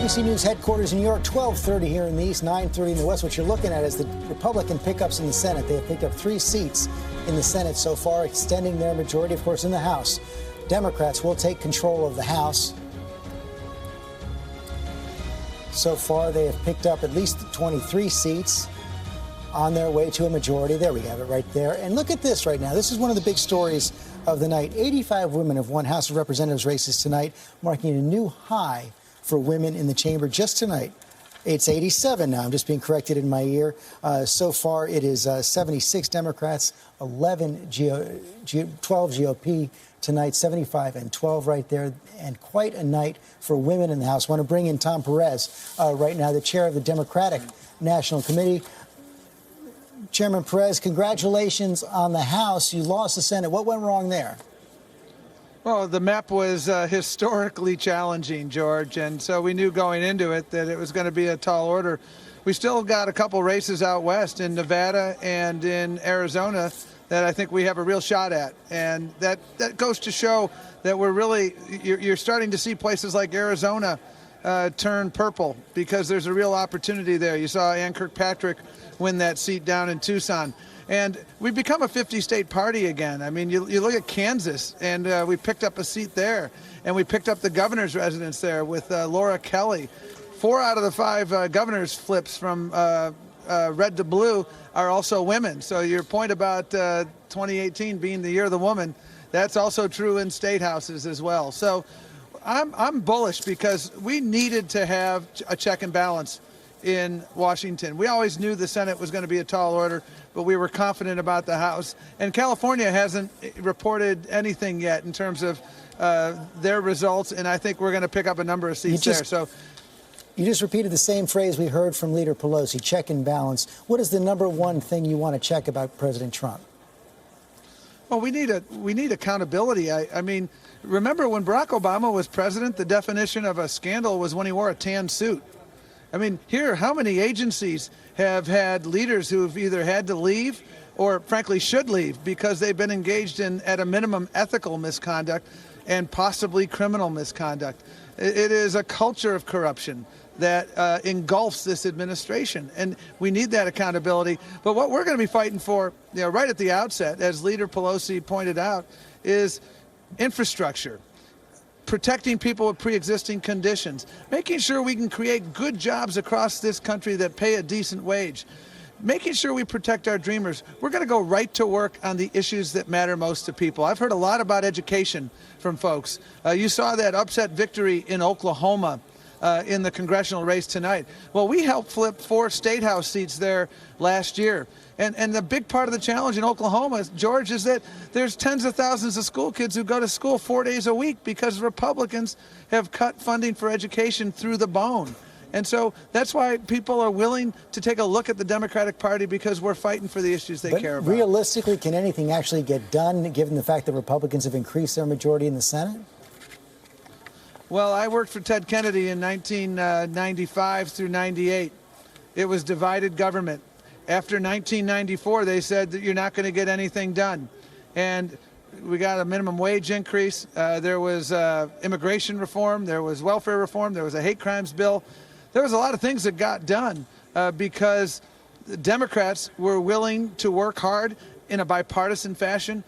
ABC News headquarters in New York, 12:30 here in the East, 9:30 in the West. What you're looking at is the Republican pickups in the Senate. They have picked up 3 seats in the Senate so far, extending their majority, of course, in the House. Democrats will take control of the House. So far, they have picked up at least 23 seats on their way to a majority. There we have it right there. And look at this right now. This is one of the big stories of the night. 85 women have won House of Representatives races tonight, marking a new high for women in the chamber just tonight. It's 87 now. I'm just being corrected in my ear. So far, it is 76 Democrats, 12 GOP tonight, 75 and 12 right there. And quite a night for women in the House. I want to bring in Tom Perez right now, the chair of the Democratic National Committee. Chairman Perez, congratulations on the House. You lost the Senate. What went wrong there? Well, the map was historically challenging, George, and so we knew going into it that it was going to be a tall order. We still got a couple races out west in Nevada and in Arizona that I think we have a real shot at, and that goes to show that we're really, you're starting to see places like Arizona turn purple because there's a real opportunity there. You saw Ann Kirkpatrick win that seat down in Tucson. And we've become a 50-state party again. I mean, you look at Kansas, and we picked up a seat there. And we picked up the governor's residence there with Laura Kelly. 4 out of the 5 governor's flips from red to blue are also women. So your point about 2018 being the year of the woman, that's also true in state houses as well. So I'm bullish because we needed to have a check and balance in Washington. We always knew the Senate was going to be a tall order, but we were confident about the House. And California hasn't reported anything yet in terms of their results, and I think we're going to pick up a number of seats there. So you just repeated the same phrase we heard from Leader Pelosi, check and balance. What is the number one thing you want to check about President Trump? Well, we need accountability. I mean, remember when Barack Obama was president, the definition of a scandal was when he wore a tan suit. I mean, here, how many agencies have had leaders who have either had to leave or, frankly, should leave because they've been engaged in, at a minimum, ethical misconduct and possibly criminal misconduct? It is a culture of corruption that engulfs this administration, and we need that accountability. But what we're going to be fighting for, right at the outset, as Leader Pelosi pointed out, is infrastructure. Protecting people with pre-existing conditions, making sure we can create good jobs across this country that pay a decent wage, making sure we protect our dreamers. We're going to go right to work on the issues that matter most to people. I've heard a lot about education from folks. You saw that upset victory in Oklahoma in the congressional race tonight. Well, we helped flip 4 state house seats there last year. And the big part of the challenge in Oklahoma, George, is that there's tens of thousands of school kids who go to school 4 days a week because Republicans have cut funding for education through the bone. And so that's why people are willing to take a look at the Democratic Party, because we're fighting for the issues they care about. Realistically, can anything actually get done given the fact that Republicans have increased their majority in the Senate? Well, I worked for Ted Kennedy in 1995 through 98. It was divided government. After 1994, they said that you're not going to get anything done. And we got a minimum wage increase. There was immigration reform. There was welfare reform. There was a hate crimes bill. There was a lot of things that got done because the Democrats were willing to work hard in a bipartisan fashion.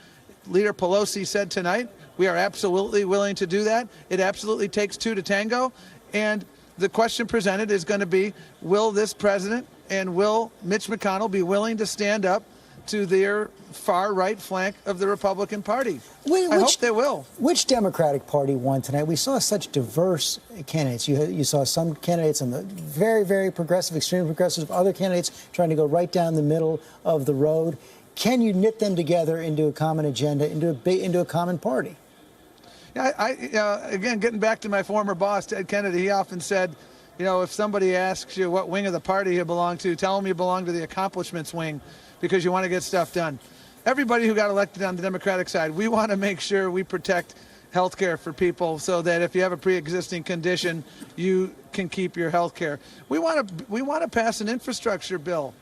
Leader Pelosi said tonight, we are absolutely willing to do that. It absolutely takes 2 to tango. And the question presented is going to be, will this president and will Mitch McConnell be willing to stand up to their far-right flank of the Republican Party? I hope they will. Which Democratic Party won tonight? We saw such diverse candidates. You saw some candidates on the very, very progressive, extremely progressive, other candidates trying to go right down the middle of the road. Can you knit them together into a common agenda, into a common party? Yeah, again, getting back to my former boss, Ted Kennedy, he often said, if somebody asks you what wing of the party you belong to, tell them you belong to the accomplishments wing because you want to get stuff done. Everybody who got elected on the Democratic side, we want to make sure we protect health care for people so that if you have a pre-existing condition, you can keep your health care. We want to pass an infrastructure bill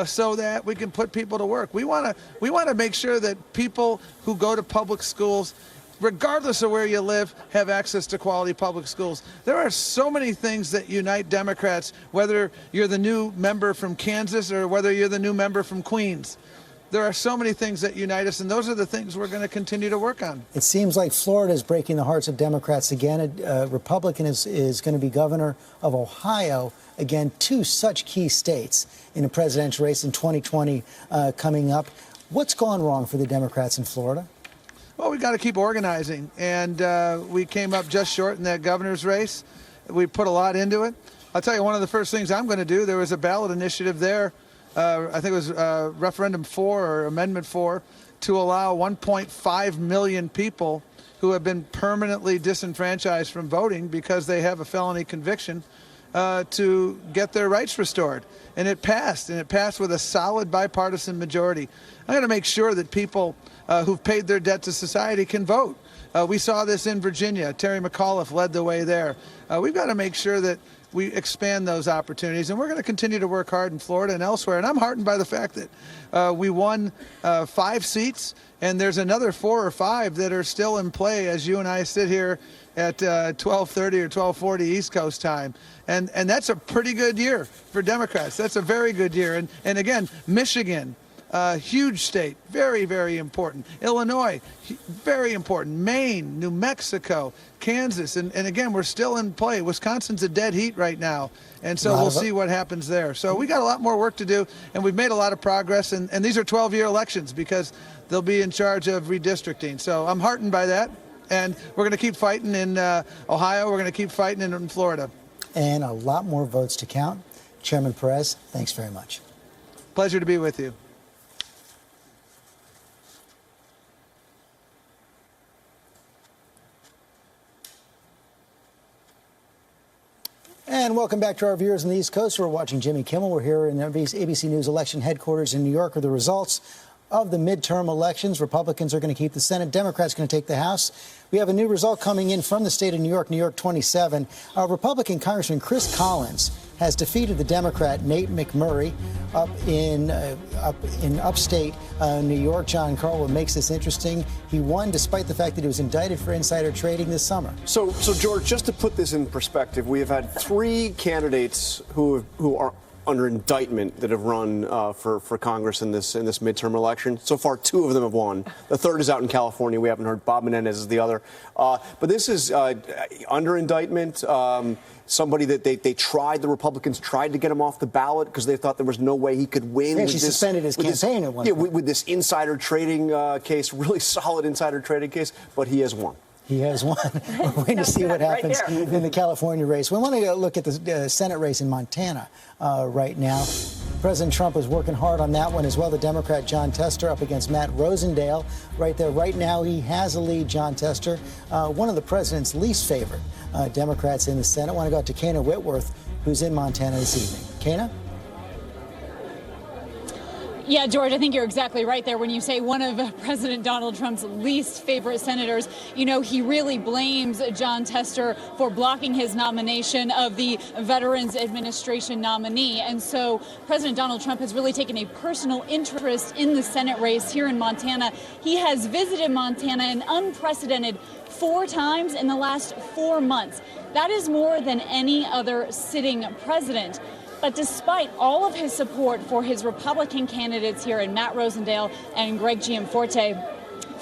so that we can put people to work. We want to make sure that people who go to public schools regardless of where you live, have access to quality public schools. There are so many things that unite Democrats, whether you're the new member from Kansas or whether you're the new member from Queens. There are so many things that unite us, and those are the things we're going to continue to work on. It seems like Florida is breaking the hearts of Democrats again. A Republican is going to be governor of Ohio. Again, two such key states in a presidential race in 2020 coming up. What's gone wrong for the Democrats in Florida? Well, we got to keep organizing, and we came up just short in that governor's race. We put a lot into it. I'll tell you, one of the first things I'm going to do, there was a ballot initiative there, I think it was referendum 4 or amendment 4, to allow 1.5 million people who have been permanently disenfranchised from voting because they have a felony conviction to get their rights restored. And it passed with a solid bipartisan majority. I'm going to make sure that people who've paid their debt to society can vote. We saw this in Virginia. Terry McAuliffe led the way there. We've got to make sure that we expand those opportunities, and we're going to continue to work hard in Florida and elsewhere. And I'm heartened by the fact that we won 5 seats, and there's another 4 or 5 that are still in play as you and I sit here at 12:30 or 12:40 East Coast time. And that's a pretty good year for Democrats. That's a very good year. And again, Michigan, huge state, very, very important. Illinois, very important. Maine, New Mexico, Kansas, and again, we're still in play. Wisconsin's a dead heat right now, and so we'll see what happens there. So we got a lot more work to do, and we've made a lot of progress, and these are 12-year elections because they'll be in charge of redistricting. So I'm heartened by that, and we're going to keep fighting in Ohio. We're going to keep fighting in Florida. And a lot more votes to count. Chairman Perez, thanks very much. Pleasure to be with you. And welcome back to our viewers on the East Coast. We're watching Jimmy Kimmel. We're here in ABC News election headquarters in New York with the results of the midterm elections. Republicans are going to keep the Senate. Democrats going to take the House. We have a new result coming in from the state of New York, New York 27. Republican Congressman Chris Collins has defeated the Democrat Nate McMurray up in upstate New York. John Carl, what makes this interesting, he won despite the fact that he was indicted for insider trading this summer. So George, just to put this in perspective, we have had 3 candidates who are under indictment that have run for Congress in this midterm election. So far, 2 of them have won. The third is out in California. We haven't heard. Bob Menendez is the other. But this is under indictment. Somebody that the Republicans tried to get him off the ballot because they thought there was no way he could win. Yeah, she suspended his campaign at one point. With this insider trading case, really solid insider trading case, but he has won. He has won. We're waiting to see what happens in the California race. We want to look at the Senate race in Montana right now. President Trump is working hard on that one as well. The Democrat John Tester up against Matt Rosendale right there. Right now, he has a lead, John Tester, one of the president's least favorite Democrats in the Senate. I want to go out to Kana Whitworth, who's in Montana this evening. Kana? Yeah, George, I think you're exactly right there when you say one of President Donald Trump's least favorite senators. You know, he really blames John Tester for blocking his nomination of the Veterans Administration nominee. And so President Donald Trump has really taken a personal interest in the Senate race here in Montana. He has visited Montana an unprecedented 4 times in the last 4 months. That is more than any other sitting president. But despite all of his support for his Republican candidates here in Matt Rosendale and Greg Gianforte,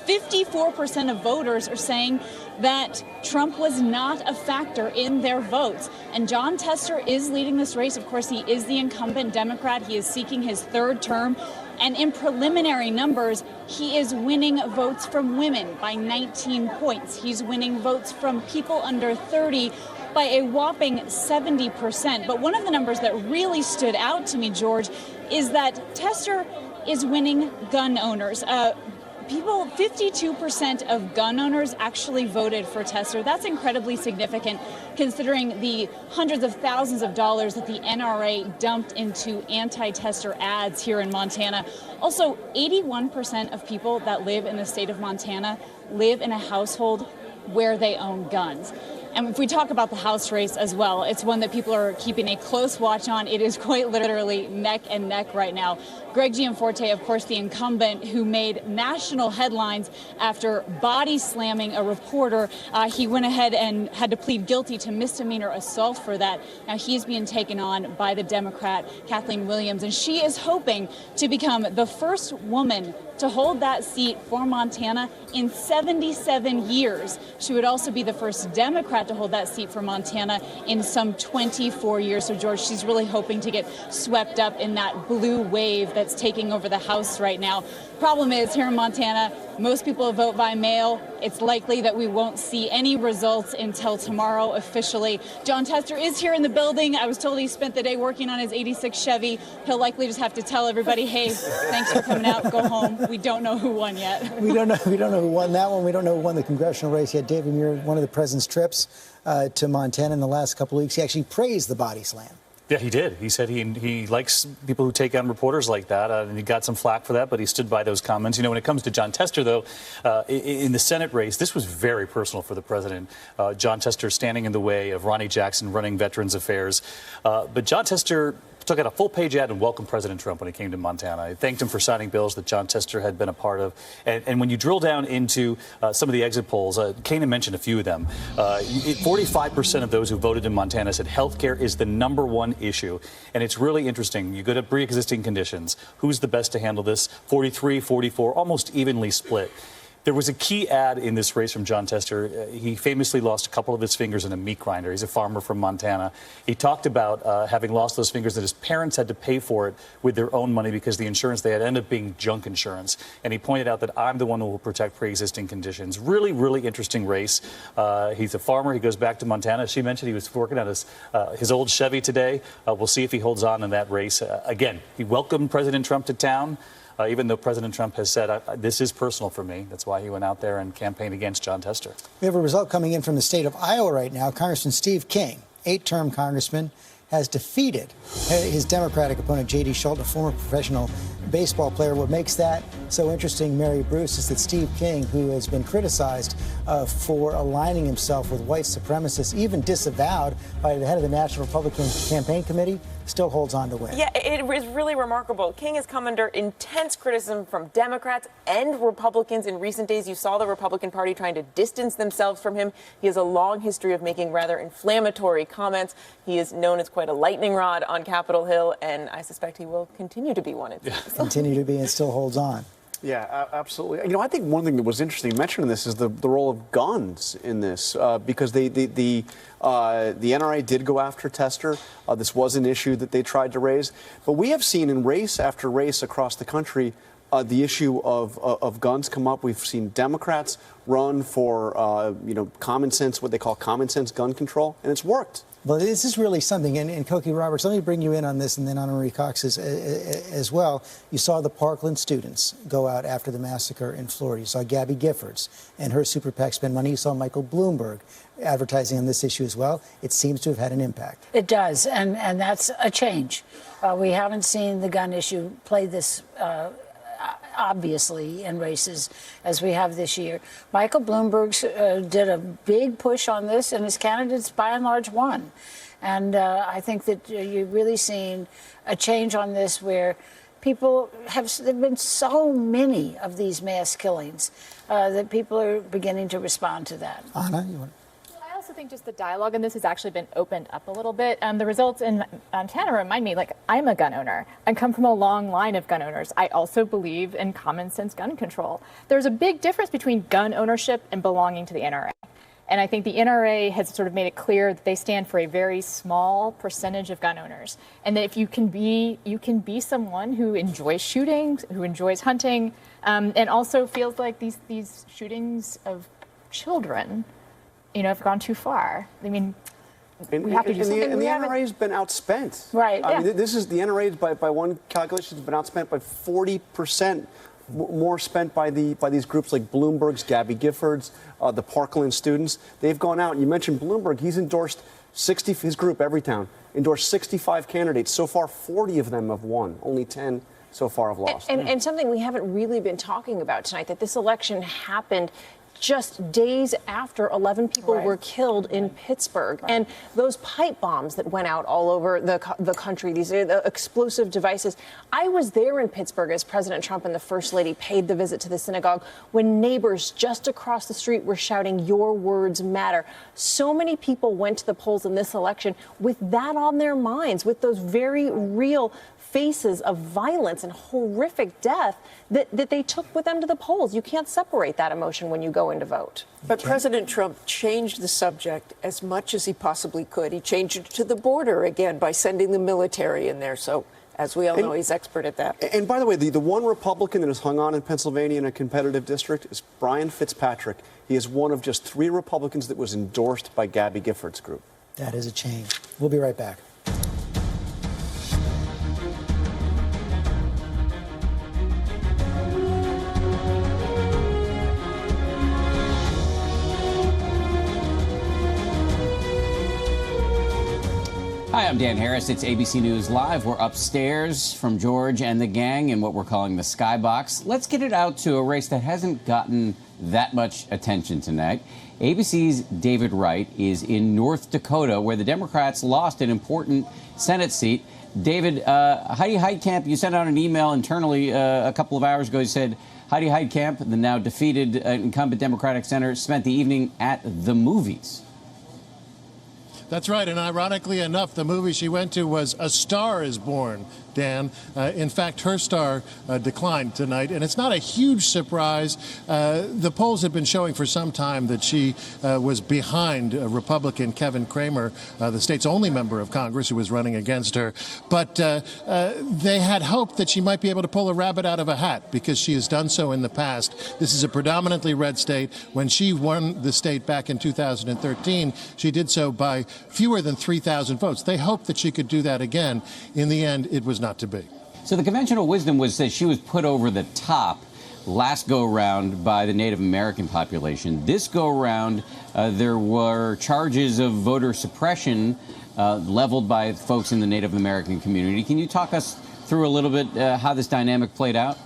54% of voters are saying that Trump was not a factor in their votes. And John Tester is leading this race. Of course, he is the incumbent Democrat. He is seeking his 3rd term. And in preliminary numbers, he is winning votes from women by 19 points. He's winning votes from people under 30 by a whopping 70%. But one of the numbers that really stood out to me, George, is that Tester is winning gun owners. 52% of gun owners actually voted for Tester. That's incredibly significant considering the hundreds of thousands of dollars that the NRA dumped into anti-Tester ads here in Montana. Also, 81% of people that live in the state of Montana live in a household where they own guns. And if we talk about the House race as well, it's one that people are keeping a close watch on. It is quite literally neck and neck right now. Greg Gianforte, of course, the incumbent who made national headlines after body slamming a reporter. He went ahead and had to plead guilty to misdemeanor assault for that. Now he's being taken on by the Democrat Kathleen Williams, and she is hoping to become the first woman to hold that seat for Montana in 77 years. She would also be the first Democrat to hold that seat for Montana in some 24 years. So, George, she's really hoping to get swept up in that blue wave that's taking over the House right now. Problem is, here in Montana, most people vote by mail. It's likely that we won't see any results until tomorrow officially. Jon Tester is here in the building. I was told he spent the day working on his '86 Chevy. He'll likely just have to tell everybody, hey, thanks for coming out, go home. We don't know who won yet. We don't know who won that one. We don't know who won the congressional race yet. David Muir, one of the president's trips to Montana in the last couple of weeks, he actually praised the body slam. Yeah, he did. He said he likes people who take on reporters like that, and he got some flack for that, but he stood by those comments. You know, when it comes to Jon Tester, though, in the Senate race, this was very personal for the president. Jon Tester standing in the way of Ronnie Jackson running Veterans Affairs. But Jon Tester took out a full-page ad and welcomed President Trump when he came to Montana. I thanked him for signing bills that Jon Tester had been a part of. And when you drill down into some of the exit polls, Kanan mentioned a few of them. 45% of those who voted in Montana said health care is the #1 issue. And it's really interesting. You go to pre-existing conditions. Who's the best to handle this? 43, 44, almost evenly split. There was a key ad in this race from Jon Tester. He famously lost a couple of his fingers in a meat grinder. He's a farmer from Montana. He talked about having lost those fingers, that his parents had to pay for it with their own money because the insurance they had ended up being junk insurance. And he pointed out that I'm the one who will protect pre-existing conditions. Really, really interesting race. He's a farmer. He goes back to Montana. She mentioned he was working on his old Chevy today. We'll see if he holds on in that race. Again, he welcomed President Trump to town. Even though President Trump has said, this is personal for me. That's why he went out there and campaigned against Jon Tester. We have a result coming in from the state of Iowa right now. Congressman Steve King, 8-term congressman, has defeated his Democratic opponent, J.D. Schultz, a former professional baseball player. What makes that so interesting, Mary Bruce, is that Steve King, who has been criticized for aligning himself with white supremacists, even disavowed by the head of the National Republican Campaign Committee, still holds on to win. Yeah, it is really remarkable. King has come under intense criticism from Democrats and Republicans in recent days. You saw the Republican Party trying to distance themselves from him. He has a long history of making rather inflammatory comments. He is known as quite a lightning rod on Capitol Hill, and I suspect he will continue to be one. Continue to be, and still holds on. Yeah, absolutely. You know, I think one thing that was interesting mentioned in this is the role of guns in this, because the NRA did go after Tester. This was an issue that they tried to raise. But we have seen in race after race across the country the issue of guns come up. We've seen Democrats run for, common sense, what they call common sense gun control, and it's worked. Well, this is really something. And Cokie Roberts, let me bring you in on this, and then Anna Marie Cox as well. You saw the Parkland students go out after the massacre in Florida. You saw Gabby Giffords and her super PAC spend money. You saw Michael Bloomberg advertising on this issue as well. It seems to have had an impact. It does, and that's a change. We haven't seen the gun issue play this obviously in races as we have this year. Michael Bloomberg did a big push on this, and his candidates by and large won. And I think that you're really seeing a change on this where people there have been so many of these mass killings that people are beginning to respond to that. Anna, you want? I also think just the dialogue in this has actually been opened up a little bit. The results in Montana remind me, like, I'm a gun owner. I come from a long line of gun owners. I also believe in common sense gun control. There's a big difference between gun ownership and belonging to the NRA. And I think the NRA has sort of made it clear that they stand for a very small percentage of gun owners. And that if you can be someone who enjoys shooting, who enjoys hunting, and also feels like these shootings of children, have gone too far. I mean, we have to do something. And the NRA has been outspent. Right. I mean, this is the NRA by one calculation has been outspent by 40% more spent by these groups like Bloomberg's, Gabby Giffords, the Parkland students. They've gone out. You mentioned Bloomberg. He's endorsed his group, Everytown, endorsed 65 candidates. So far, 40 of them have won. Only 10 so far have lost. And something we haven't really been talking about tonight, that this election happened just days after 11 people were killed in Pittsburgh. And those pipe bombs that went out all over the country, these the explosive devices. I was there in Pittsburgh as President Trump and the First Lady paid the visit to the synagogue when neighbors just across the street were shouting, "Your words matter." So many people went to the polls in this election with that on their minds, with those very real faces of violence and horrific death that they took with them to the polls. You can't separate that emotion when you go in to vote. But President Trump changed the subject as much as he possibly could. He changed it to the border again by sending the military in there. So, as we all know, he's expert at that. And by the way, the one Republican that has hung on in Pennsylvania in a competitive district is Brian Fitzpatrick. He is one of just 3 Republicans that was endorsed by Gabby Giffords' group. That is a change. We'll be right back. Hi, I'm Dan Harris. It's ABC News Live. We're upstairs from George and the gang in what we're calling the Skybox. Let's get it out to a race that hasn't gotten that much attention tonight. ABC's David Wright is in North Dakota, where the Democrats lost an important Senate seat. David, Heidi Heitkamp, you sent out an email internally a couple of hours ago. You said Heidi Heitkamp, the now defeated incumbent Democratic senator, spent the evening at the movies. That's right, and ironically enough, the movie she went to was A Star Is Born, Dan. In fact, her star declined tonight, and it's not a huge surprise. The polls have been showing for some time that she was behind Republican Kevin Cramer, the state's only member of Congress who was running against her. But they had hoped that she might be able to pull a rabbit out of a hat because she has done so in the past. This is a predominantly red state. When she won the state back in 2013, she did so by fewer than 3,000 votes. They hoped that she could do that again. In the end, it was not to be. So the conventional wisdom was that she was put over the top last go-around by the Native American population. This go-around, there were charges of voter suppression leveled by folks in the Native American community. Can you talk us through a little bit how this dynamic played out?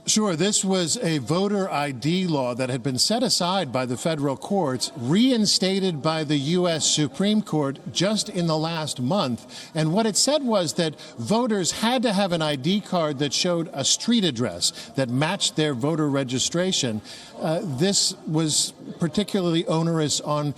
Sure. This was a voter ID law that had been set aside by the federal courts, reinstated by the U.S. Supreme Court just in the last month. And what it said was that voters had to have an ID card that showed a street address that matched their voter registration. This was particularly onerous on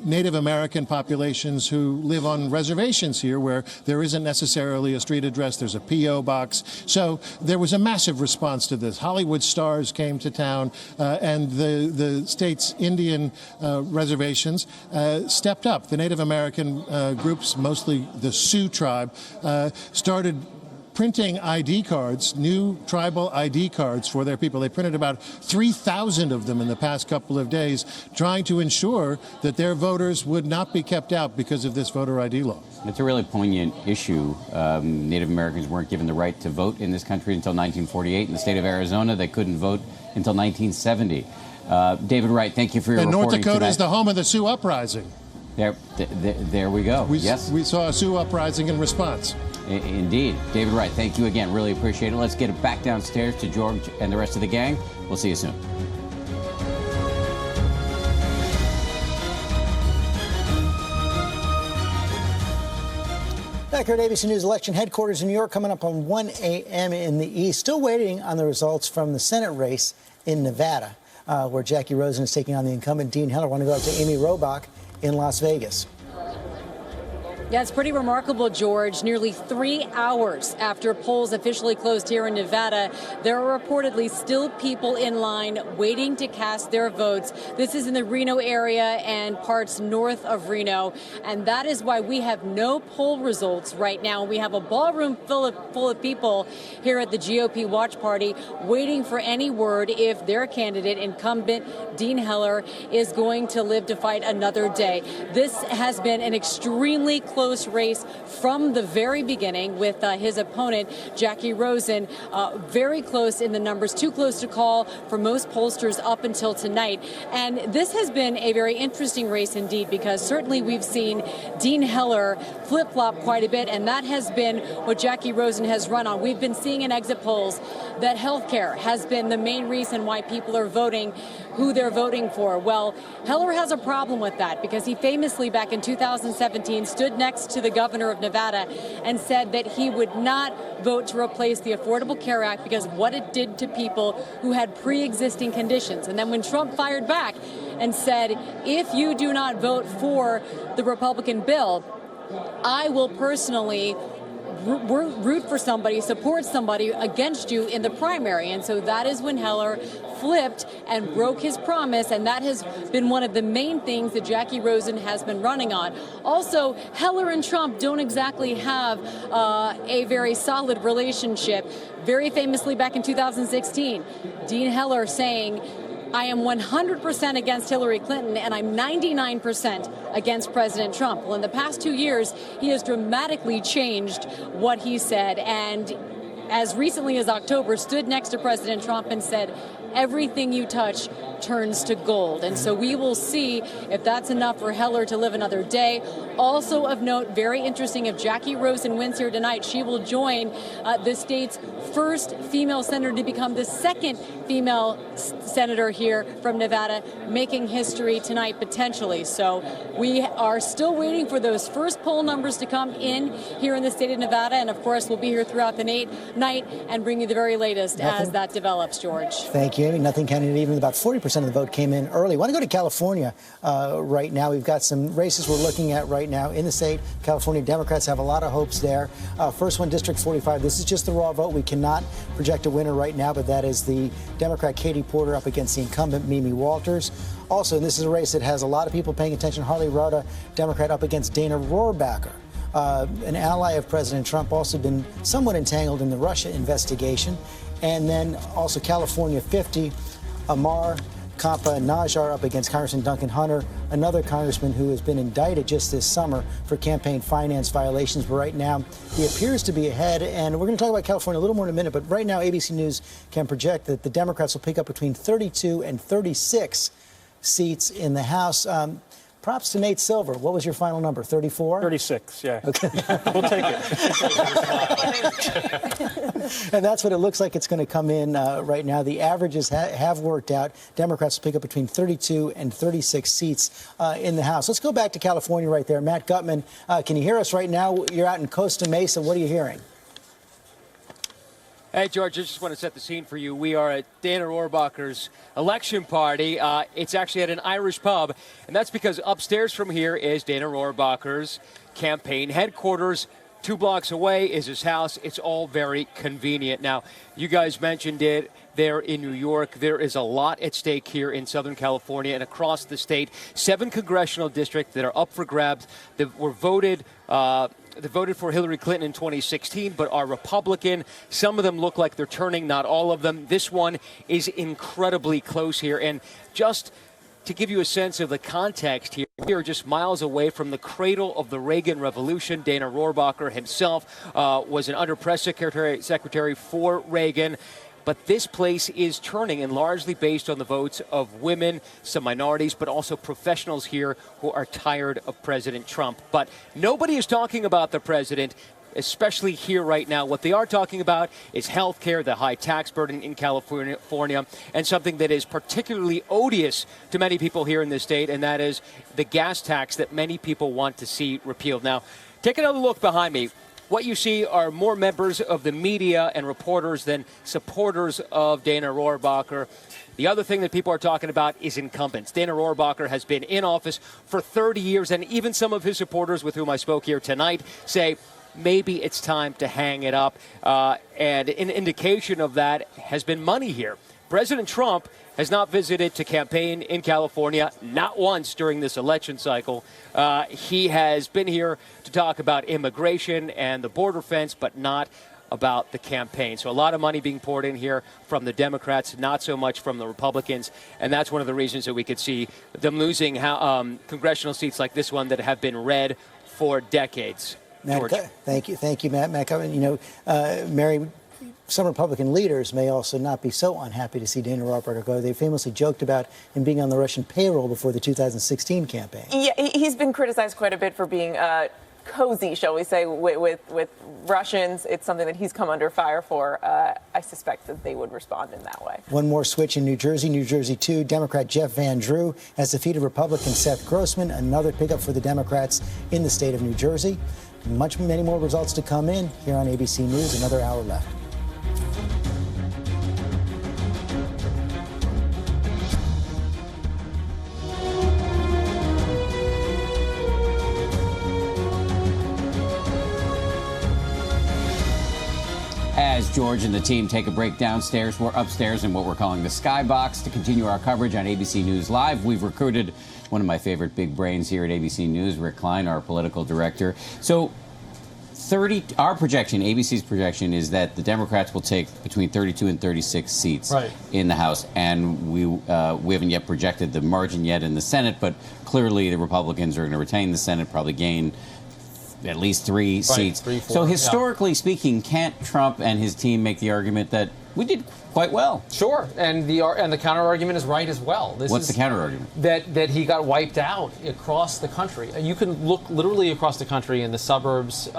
Native American populations who live on reservations here where there isn't necessarily a street address. There's a P.O. box. So there was a massive response to this. Hollywood stars came to town, and the state's Indian reservations stepped up. The Native American groups, mostly the Sioux tribe, started printing ID cards, new tribal ID cards for their people. They printed about 3,000 of them in the past couple of days, trying to ensure that their voters would not be kept out because of this voter ID law. It's a really poignant issue. Native Americans weren't given the right to vote in this country until 1948. In the state of Arizona, they couldn't vote until 1970. David Wright, thank you for your reporting. And North Dakota tonight. is the home of the Sioux Uprising. There we go. Yes. We saw a Sioux Uprising in response. Indeed. David Wright, thank you again. Really appreciate it. Let's get it back downstairs to George and the rest of the gang. We'll see you soon. Back here at ABC News election headquarters in New York, coming up on 1 a.m. in the East. Still waiting on the results from the Senate race in Nevada, where Jackie Rosen is taking on the incumbent Dean Heller. I want to go out to Amy Robach in Las Vegas. Yeah, it's pretty remarkable, George. Nearly 3 hours after polls officially closed here in Nevada, there are reportedly still people in line waiting to cast their votes. This is in the Reno area and parts north of Reno, and that is why we have no poll results right now. We have a ballroom full of people here at the GOP watch party waiting for any word if their candidate, incumbent Dean Heller, is going to live to fight another day. This has been an extremely close close race from the very beginning with his opponent, Jackie Rosen, very close in the numbers, too close to call for most pollsters up until tonight. And this has been a very interesting race indeed, because certainly we've seen Dean Heller flip-flop quite a bit, and that has been what Jackie Rosen has run on. We've been seeing in exit polls that healthcare has been the main reason why people are voting who they're voting for. Well, Heller has a problem with that, because he famously back in 2017 stood next to the governor of Nevada and said that he would not vote to replace the Affordable Care Act because of what it did to people who had pre-existing conditions. And then when Trump fired back and said, if you do not vote for the Republican bill, I will personally root for somebody, support somebody against you in the primary. And so that is when Heller flipped and broke his promise, and that has been one of the main things that Jackie Rosen has been running on. Also, Heller and Trump don't exactly have a very solid relationship. Very famously back in 2016, Dean Heller saying, I am 100% against Hillary Clinton, and I'm 99% against President Trump. Well, in the past 2 years, he has dramatically changed what he said, and as recently as October, stood next to President Trump and said, everything you touch turns to gold. And so we will see if that's enough for Heller to live another day. Also of note, very interesting, if Jackie Rosen wins here tonight, she will join the state's first female senator to become the second female senator here from Nevada, making history tonight potentially. So we are still waiting for those first poll numbers to come in here in the state of Nevada. And of course, we'll be here throughout the night and bring you the very latest as that develops, George. Thank you, Amy. Nothing counted. Even about 40% of the vote came in early. I want to go to California right now. We've got some races we're looking at right now in the state. California Democrats have a lot of hopes there. First one, District 45. This is just the raw vote. We cannot project a winner right now, but that is the Democrat Katie Porter up against the incumbent Mimi Walters. Also, and this is a race that has a lot of people paying attention. Harley Rhoda, Democrat, up against Dana Rohrabacher, an ally of President Trump, also been somewhat entangled in the Russia investigation. And then also California 50, Amar Kampa Najjar up against Congressman Duncan Hunter, another congressman who has been indicted just this summer for campaign finance violations. But right now, he appears to be ahead. And we're going to talk about California a little more in a minute. But right now, ABC News can project that the Democrats will pick up between 32 and 36 seats in the House. Props to Nate Silver. What was your final number? 34? 36, yeah. Okay. We'll take it. And that's what it looks like it's going to come in right now. The averages have worked out. Democrats will pick up between 32 and 36 seats in the House. Let's go back to California right there. Matt Gutman, can you hear us right now? You're out in Costa Mesa. What are you hearing? Hey, George, I just want to set the scene for you. We are at Dana Rohrabacher's election party. It's actually at an Irish pub, and that's because upstairs from here is Dana Rohrabacher's campaign headquarters. 2 blocks away is his house. It's all very convenient. Now, you guys mentioned it there in New York. There is a lot at stake here in Southern California and across the state. 7 congressional districts that are up for grabs that were voted They voted for Hillary Clinton in 2016, but are Republican. Some of them look like they're turning, not all of them. This one is incredibly close here. And just to give you a sense of the context here, we are just miles away from the cradle of the Reagan Revolution. Dana Rohrabacher himself was an under-press secretary for Reagan. But this place is turning, and largely based on the votes of women, some minorities, but also professionals here who are tired of President Trump. But nobody is talking about the president, especially here right now. What they are talking about is health care, the high tax burden in California, and something that is particularly odious to many people here in this state, and that is the gas tax that many people want to see repealed. Now, take another look behind me. What you see are more members of the media and reporters than supporters of Dana Rohrabacher. The other thing that people are talking about is incumbents. Dana Rohrabacher has been in office for 30 years, and even some of his supporters with whom I spoke here tonight say maybe it's time to hang it up. And an indication of that has been money here. President Trump has not visited to campaign in California, not once during this election cycle. He has been here to talk about immigration and the border fence, but not about the campaign. So a lot of money being poured in here from the Democrats, not so much from the Republicans. And that's one of the reasons that we could see them losing congressional seats like this one that have been red for decades. Matt, thank you, Matt. Mary, some Republican leaders may also not be so unhappy to see Dana Rohrabacher go. They famously joked about him being on the Russian payroll before the 2016 campaign. Yeah, he's been criticized quite a bit for being cozy, shall we say, with Russians. It's something that he's come under fire for. I suspect that they would respond in that way. One more switch in New Jersey. New Jersey 2, Democrat Jeff Van Drew has defeated Republican Seth Grossman, another pickup for the Democrats in the state of New Jersey. Many more results to come in here on ABC News. Another hour left. As George and the team take a break downstairs, we're upstairs in what we're calling the Skybox to continue our coverage on ABC News Live. We've recruited one of my favorite big brains here at ABC News, Rick Klein, our political director. So our projection, ABC's projection, is that the Democrats will take between 32 and 36 seats in the House. And we haven't yet projected the margin yet in the Senate, but clearly the Republicans are going to retain the Senate, probably gain at least 3 seats. 3, 4, so historically speaking, can't Trump and his team make the argument that we did quite well? Sure, and the counter argument is right as well. What's the counter argument? That he got wiped out across the country. You can look literally across the country in the suburbs,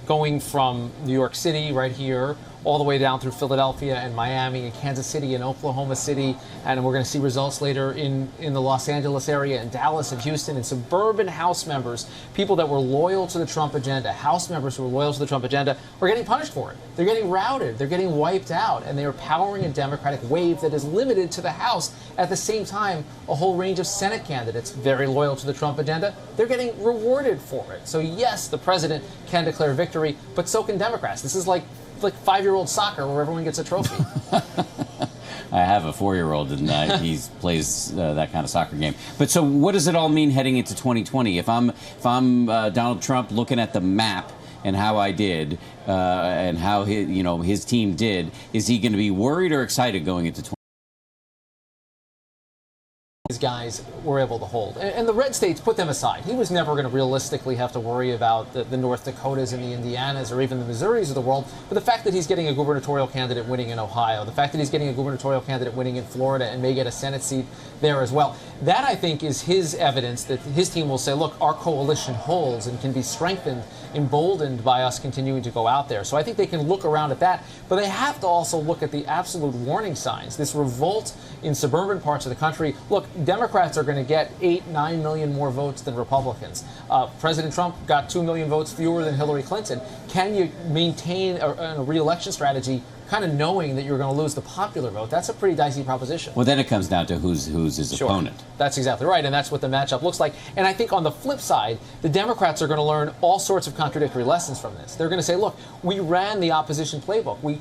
going from New York City right here all the way down through Philadelphia and Miami and Kansas City and Oklahoma City, and we're going to see results later in the Los Angeles area and Dallas and Houston, and suburban House members, people that were loyal to the Trump agenda, House members who were loyal to the Trump agenda, are getting punished for it. They're getting routed. They're getting wiped out, and they are powering a Democratic wave that is limited to the House. At the same time, a whole range of Senate candidates very loyal to the Trump agenda, they're getting rewarded for it. So yes, the president can declare victory, but so can Democrats. This is like 5-year-old soccer where everyone gets a trophy. I have a 4-year-old, and he plays that kind of soccer game. But so what does it all mean heading into 2020? If I'm Donald Trump looking at the map and how I did and how his team did, is he going to be worried or excited going into 2020? These guys were able to hold. And the red states, put them aside. He was never going to realistically have to worry about the North Dakotas and the Indianas or even the Missouris of the world. But the fact that he's getting a gubernatorial candidate winning in Ohio, the fact that he's getting a gubernatorial candidate winning in Florida and may get a Senate seat there as well, that I think is his evidence that his team will say, look, our coalition holds and can be strengthened, emboldened by us continuing to go out there. So I think they can look around at that. But they have to also look at the absolute warning signs. This revolt in suburban parts of the country. Look, Democrats are going to get 8-9 million more votes than Republicans. President Trump got 2 million votes fewer than Hillary Clinton. Can you maintain a re-election strategy kind of knowing that you're going to lose the popular vote? That's a pretty dicey proposition. Well, then it comes down to who's his opponent. That's exactly right, and that's what the matchup looks like. And I think on the flip side, the Democrats are going to learn all sorts of contradictory lessons from this. They're going to say, look, we ran the opposition playbook. We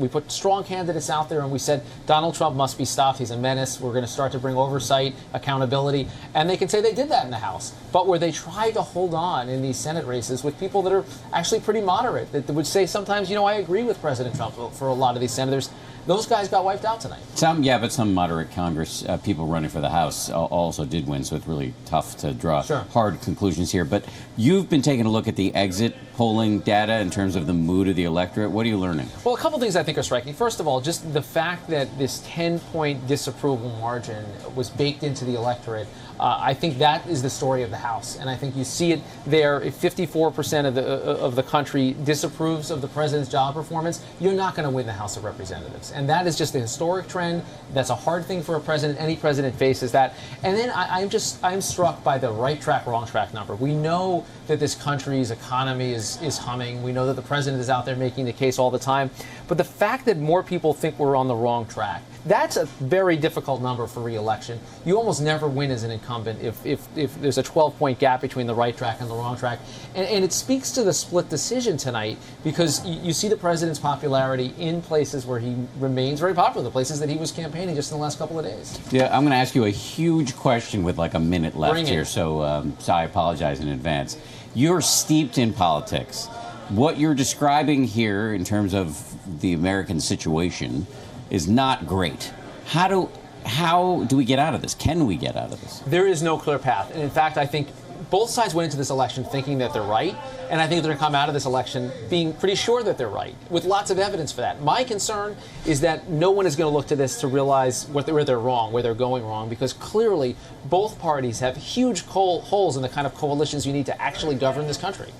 put strong candidates out there, and we said Donald Trump must be stopped. He's a menace. We're going to start to bring oversight, accountability. And they can say they did that in the House. But where they try to hold on in these Senate races with people that are actually pretty moderate, that would say sometimes, I agree with President Trump for a lot of these senators, those guys got wiped out tonight. But some moderate Congress people running for the House also did win, so it's really tough to draw hard conclusions here. But you've been taking a look at the exit polling data in terms of the mood of the electorate. What are you learning? Well, a couple things I think are striking. First of all, just the fact that this 10-point disapproval margin was baked into the electorate. I think that is the story of the House, and I think you see it there. If 54% of the country disapproves of the president's job performance, you're not going to win the House of Representatives, and that is just a historic trend. That's a hard thing for a president. Any president faces that. And then I'm struck by the right track, wrong track number. We know that this country's economy is humming. We know that the president is out there making the case all the time. But the fact that more people think we're on the wrong track, that's a very difficult number for re-election. You almost never win as an incumbent if there's a 12-point gap between the right track and the wrong track. And it speaks to the split decision tonight, because you see the president's popularity in places where he remains very popular, the places that he was campaigning just in the last couple of days. Yeah, I'm going to ask you a huge question with like a minute left here, so I apologize in advance. You're steeped in politics. what you're describing here in terms of the American situation is not great. How do we get out of this? Can we get out of this? There is no clear path. And in fact, I think both sides went into this election thinking that they're right, and I think they're going to come out of this election being pretty sure that they're right, with lots of evidence for that. My concern is that no one is going to look to this to realize where they're wrong, where they're going wrong, because clearly both parties have huge holes in the kind of coalitions you need to actually govern this country.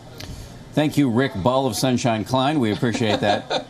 Thank you, Rick Ball of Sunshine Klein. We appreciate that.